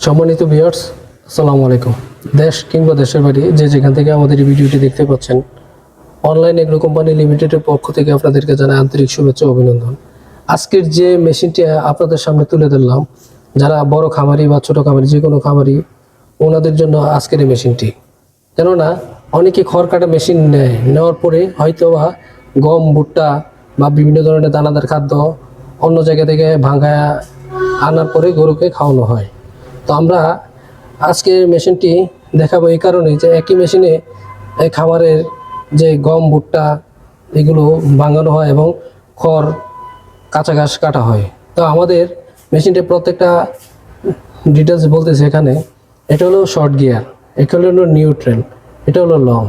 সম্মানিত ভিউয়ার্স, আসসালামু আলাইকুম। দেশ কিংবা দেশের বাইরে যে যেখান থেকে আমাদের এই ভিডিওটি দেখতে পাচ্ছেন, অনলাইন এগ্রো কোম্পানি লিমিটেডের পক্ষ থেকে আপনাদেরকে জানাই আন্তরিক শুভেচ্ছা ও অভিনন্দন। আজকের যে মেশিনটি আপনাদের সামনে তুলে ধরলাম, যারা বড় খামারি বা ছোট খামারি, যে কোনো খামারি, ওনাদের জন্য আজকের এই মেশিনটি। কেননা অনেকে খড় কাটা মেশিন নেওয়ার পরে হয়তো বা গম, ভুট্টা বা বিভিন্ন ধরনের দানাদার খাদ্য অন্য জায়গা থেকে ভাঙায় আনার পরে গরুকে খাওয়ানো হয়। তো আমরা আজকে মেশিনটি দেখাবো এই কারণে যে একই মেশিনে এই খামারের যে গম, ভুট্টা এগুলো ভাঙানো হয় এবং খড়, কাঁচা ঘাস কাটা হয়। তো আমাদের মেশিনটি প্রত্যেকটা ডিটেলস বলতেছে এখানে। এটা হলো শর্ট গিয়ার, এটা হলো নিউট্রাল, এটা হলো লং।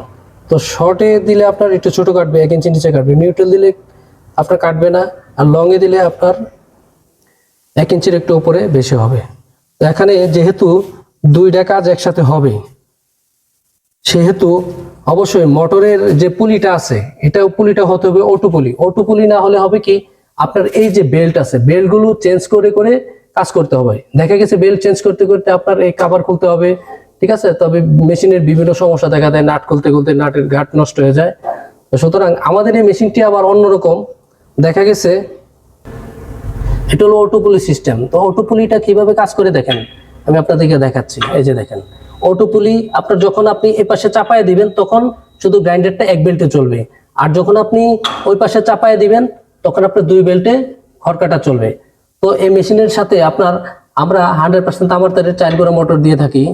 তো শর্টে দিলে আপনার একটু ছোটো কাটবে, 1 ইঞ্চি নিচে কাটবে। নিউট্রাল দিলে আপনার কাটবে না, আর লংয়ে দিলে আপনার 1 ইঞ্চির একটু উপরে বেশি হবে। তো এখানে যেহেতু দুইটা কাজ একসাথে হবে, সেহেতু অবশ্যই মোটরের যে পুলিটা আছে, এটাও পুলিটা হতে হবে অটো পুলি। অটো পুলি না হলে হবে কি, আপনার এই যে বেল্ট আছে, বেল্টগুলো চেঞ্জ করে করে কাজ করতে হবে। দেখা গেছে বেল্ট চেঞ্জ করতে করতে আপনার এই কভার খুলতে হবে, ঠিক আছে। তবে মেশিনের বিভিন্ন সমস্যা দেখা দেয়, নাট খুলতে খুলতে নাটের গাঁট নষ্ট হয়ে যায়। সুতরাং আমাদের এই মেশিনটি আবার অন্যরকম। দেখা গেছে এটা হলো অটো পুলি সিস্টেম। তো অটো পুলিটা কিভাবে কাজ করে দেখেন, আমি আপনাদেরকে দেখাচ্ছি। এই যে দেখেন, অটো পুলি আপনার যখন আপনি এই পাশে চাপায় দিবেন তখন শুধু গ্রাইন্ডারটা এক বেল্টে চলবে, আর যখন আপনি ওই পাশে চাপায় দিবেন তখন আপনার 2 বেল্টে খড় কাটা চলবে। তো এই মেশিনের সাথে আমরা 100% তামার তারের 4 গোড়া মোটর দিয়ে থাকি।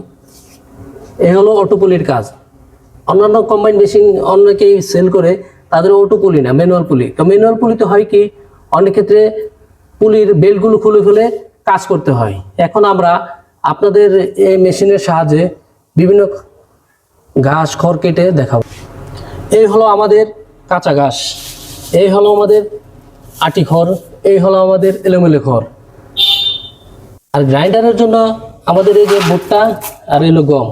এই হলো অটো পুলির কাজ। অন্যান্য কম্বাইন মেশিন অনেকেই সেল করে, তাদের অটো পুলি না, ম্যানুয়াল পুলি। তো ম্যানুয়াল পুলিতে হয় কি, অনেক ক্ষেত্রে পুলির বেল্টগুলো খুলে খুলে কাজ করতে হয়। এখন আমরা আপনাদের এই মেশিনের সাহায্যে বিভিন্ন ঘাস, খড় কেটে দেখাবো। এই হলো আমাদের কাঁচা ঘাস, এই হলো আমাদের আটি খড়, এই হলো আমাদের এলোমেলো খড়। আর গ্রাইন্ডারের জন্য আমাদের এই যে ভুট্টা আর এলো গম,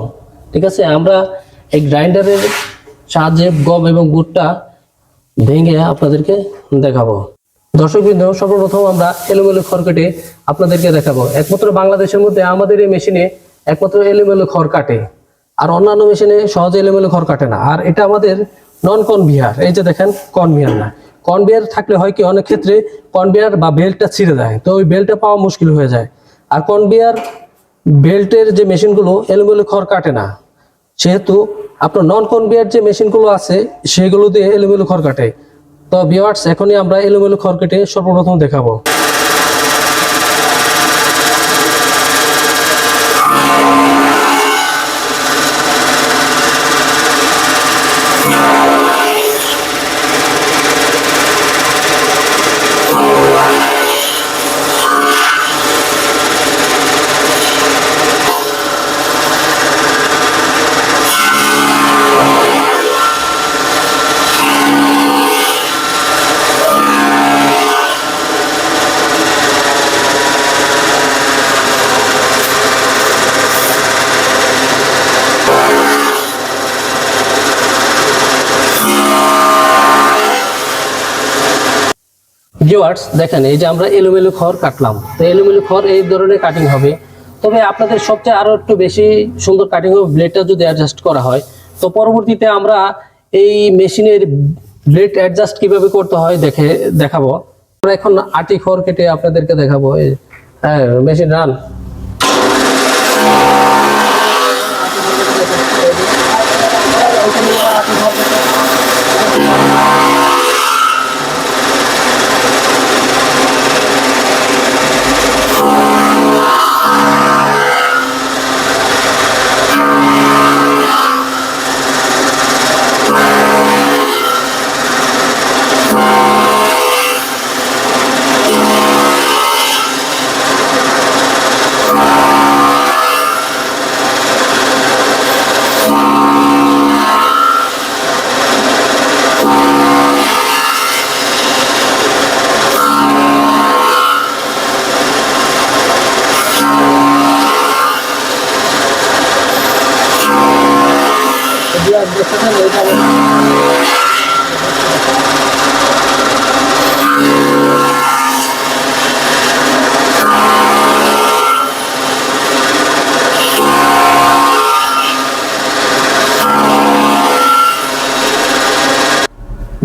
ঠিক আছে। আমরা এই গ্রাইন্ডারের সাহায্যে গম এবং ভুট্টা ভেঙে আপনাদেরকে দেখাবো। দর্শকবৃন্দ, সর্বপ্রথম আমরা এলোমেলো খড় কেটে আপনাদেরকে দেখাবো। একমাত্র বাংলাদেশের মধ্যে আমাদের এই মেশিনে একমাত্র এলোমেলো খড় কাটে, আর অন্যান্য মেশিনে সহজে এলোমেলো খড় কাটে না। আর এটা আমাদের নন কনভেয়ার। এই যে দেখেন, কনভেয়ার না। কনভেয়ার থাকলে হয় কি, অনেক ক্ষেত্রে কনভেয়ার বা বেল্টটা ছিঁড়ে যায়, তো ওই বেল্টটা পাওয়া মুশকিল হয়ে যায়। আর কনভেয়ার বেল্টের যে মেশিনগুলো এলোমেলো খড় কাটে না, সেহেতু আপনার নন কনভেয়ার যে মেশিনগুলো আছে সেগুলো দিয়ে এলোমেলো খড় কাটে। তো ভিউয়ার্স, এখনই আমরা এলোমেলো খড় কেটে সর্বপ্রথম দেখাবো। ভিউয়ার্স দেখেন, এই যে আমরা এলোমেলো খড় কাটলাম। তো এলোমেলো খড় এই ধরনের কাটিং হবে। তবে আপনাদের সবচেয়ে আরো একটু বেশি সুন্দর কাটিং হবে ব্লেডটা যদি অ্যাডজাস্ট করা হয়। তো পরবর্তীতে আমরা এই মেশিনের ব্লেড অ্যাডজাস্ট কিভাবে করতে হয় দেখাবো। আমরা এখন আটি খড় কেটে আপনাদেরকে দেখাবো। হ্যাঁ, মেশিন রান।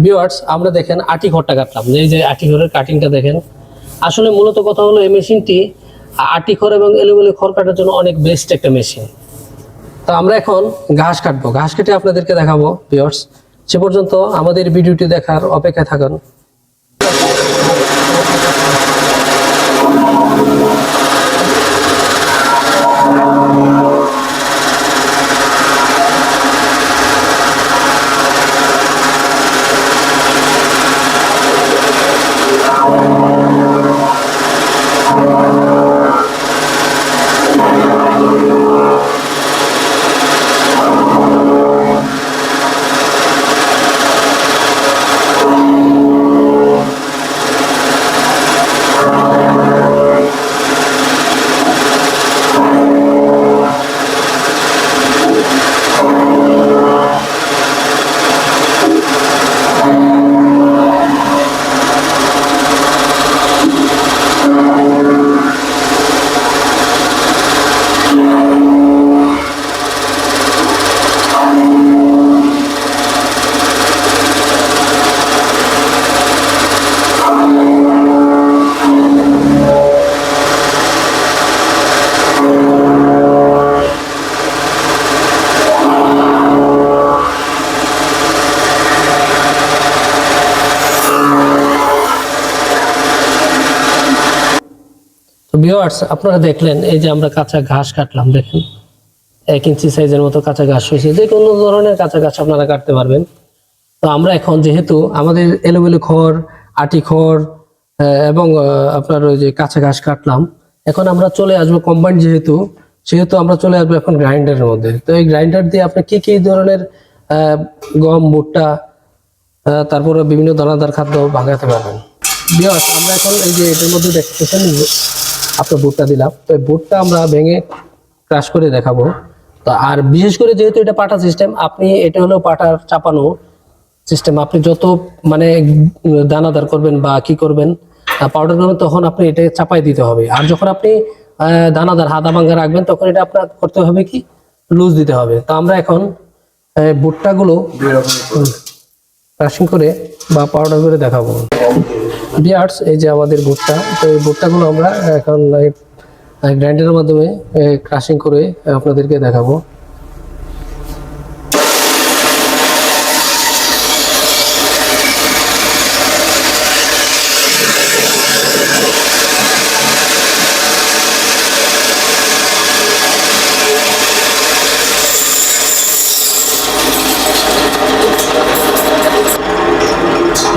ভিউয়ার্স আমরা দেখেন আটি ঘরটা কাটলাম, এই যে আটি ঘরের কাটিংটা দেখেন। আসলে মূলত কথা হলো এই মেশিনটি আটি খড় এবং এলোমেলো খড় কাটার জন্য অনেক বেস্ট একটা মেশিন। তো আমরা এখন ঘাস কাটবো, ঘাস কেটে আপনাদেরকে দেখাবো ভিউয়ার্স। সে পর্যন্ত আমাদের ভিডিওটি দেখার অপেক্ষায় থাকুন। তো ভিউয়ার্স আপনারা দেখলেন এই যে আমরা কাঁচা ঘাস কাটলাম, দেখেন 1 ইঞ্চি সাইজের মতো কাঁচা ঘাস হয়েছে। যে কোনো ধরনের কাঁচা ঘাস আপনারা কাটতে পারবেন। তো আমরা এখন যেহেতু আমাদের এলোমেলো খড়, আটি খড় এবং আপনার ওই যে কাঁচা ঘাস কাটলাম, এখন আমরা চলে আসবো কম্বাইন্ড সেহেতু আমরা চলে আসবো এখন গ্রাইন্ডারের মধ্যে। তো এই গ্রাইন্ডার দিয়ে আপনি কি কি ধরনের গম, ভুট্টা, তারপরে বিভিন্ন দানাদার খাদ্য ভাঙাতে পারবেন। ভিউয়ার্স আমরা এখন এই যে এটার মধ্যে দেখতেছেন আপনার ভুট্টা দিলাম, তো এই ভুট্টা আমরা ভেঙে ক্রাশ করে দেখাবো। তো আর বিশেষ করে যেহেতু এটা পাটা সিস্টেম, আপনি এটা হলো পাটার চাপানো সিস্টেম। আপনি যত মানে দানাদার করবেন বা কি করবেন, পাউডার করবেন, তখন আপনি এটা চাপাই দিতে হবে। আর যখন আপনি দানাদার হাদা ভাঙ্গা রাখবেন, তখন এটা আপনার করতে হবে কি লুজ দিতে হবে। তো আমরা এখন ভুট্টাগুলো ক্রাশিং করে বা পাউডার করে দেখাবো। ভিউয়ার্স এই যে আমাদের ভুট্টা, তো এই ভুট্টাগুলো আমরা এখন গ্রাইন্ডারের মাধ্যমে ক্রাশিং করে আপনাদেরকে দেখাবো।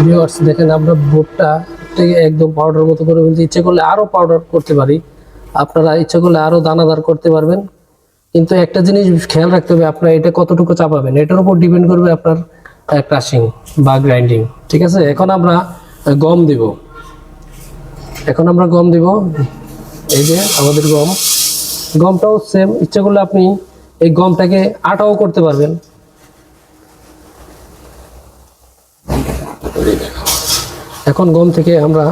ভিউয়ার্স দেখেন আমরা ভুট্টা থেকে একদম পাউডার মতো করে ফেলছি। ইচ্ছে করলে আরো পাউডার করতে পারি, আপনারা ইচ্ছে করলে আরো দানাদার করতে পারবেন। কিন্তু একটা জিনিস খেয়াল রাখতে হবে, আপনার এটা কতটুকু চাপাবেন এটার উপর ডিপেন্ড করবে আপনার ক্রাশিং বা গ্রাইন্ডিং। ঠিক আছে, এখন আমরা গম দিব। এই যে আমাদের গমটাও সেম, ইচ্ছে করলে আপনি এই গমটাকে আটাও করতে পারবেন। এখন গম থেকে আমরা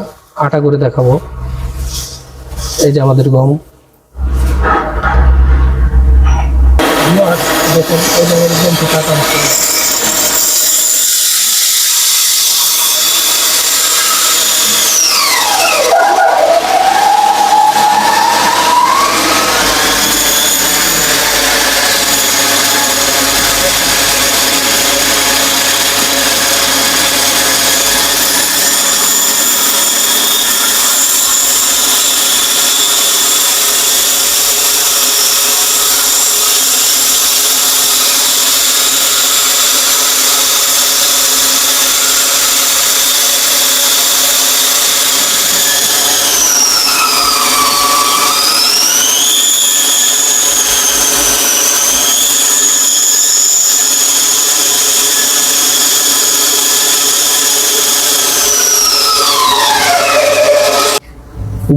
আটা করে দেখাবো। এই যে আমাদের গম, দেখুন এই যে আমাদের গম থেকে আটা হচ্ছে।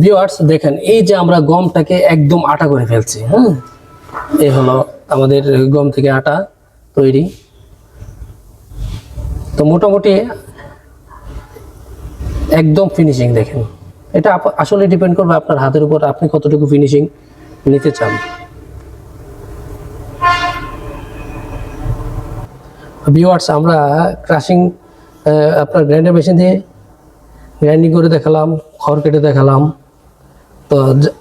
ভিউয়ার্স দেখেন এই যে আমরা গমটাকে একদম আটা করে ফেলছি। এই হলো আমাদের গম থেকে আটা তৈরি। তো মোটামুটি একদম ফিনিশিং দেখেন। এটা আসলে ডিপেন্ড করবে আপনার হাতের উপর, আপনি কতটুকু ফিনিশিং নিতে চান। ভিউয়ার্স আমরা ক্রাশিং আপনার গ্রাইন্ডার মেশিন দিয়ে গ্রাইন্ডিং করে দেখালাম, খড় কেটে দেখালাম। তো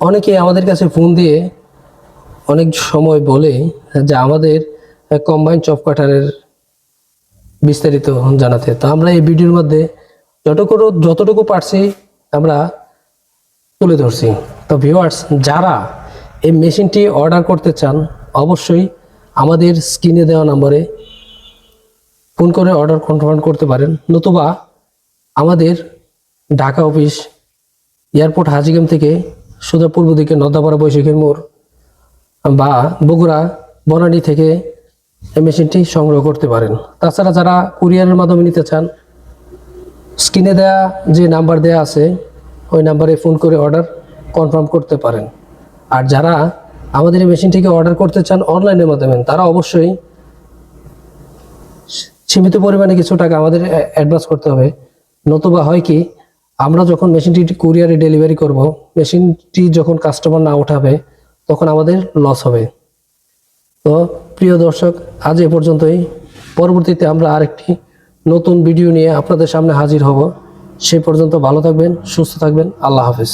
অনেকে আমাদের কাছে ফোন দিয়ে অনেক সময় বলে যে আমাদের কম্বাইন চপ কাটারের বিস্তারিত জানাতে। তো আমরা এই ভিডিওর মধ্যে যতটুকু পারছি আমরা তুলে ধরছি। তো ভিউয়ার্স, যারা এই মেশিনটি অর্ডার করতে চান অবশ্যই আমাদের স্ক্রিনে দেওয়া নম্বরে ফোন করে অর্ডার কনফার্ম করতে পারেন, নতুবা আমাদের ঢাকা অফিস এয়ারপোর্ট হাজিগঞ্জ থেকে সোজা পূর্ব দিকে নদাপাড়া বৈশাখীর মোড় বা বগুড়া বনানী থেকে এই মেশিনটি সংগ্রহ করতে পারেন। তাছাড়া যারা কুরিয়ারের মাধ্যমে নিতে চান স্ক্রিনে দেয়া যে নাম্বার দেয়া আছে ওই নাম্বারে ফোন করে অর্ডার কনফার্ম করতে পারেন। আর যারা আমাদের এই মেশিনটিকে অর্ডার করতে চান অনলাইনের মাধ্যমে তারা অবশ্যই সীমিত পরিমাণে কিছু টাকা আমাদের অ্যাডভান্স করতে হবে, নতুবা হয় কি আমরা যখন মেশিনটি কুরিয়ারে ডেলিভারি করব, মেশিনটি যখন কাস্টমার না উঠাবে তখন আমাদের লস হবে। তো প্রিয় দর্শক, আজ এ পর্যন্তই। পরবর্তীতে আমরা আরেকটি নতুন ভিডিও নিয়ে আপনাদের সামনে হাজির হব। সে পর্যন্ত ভালো থাকবেন, সুস্থ থাকবেন। আল্লাহ হাফেজ।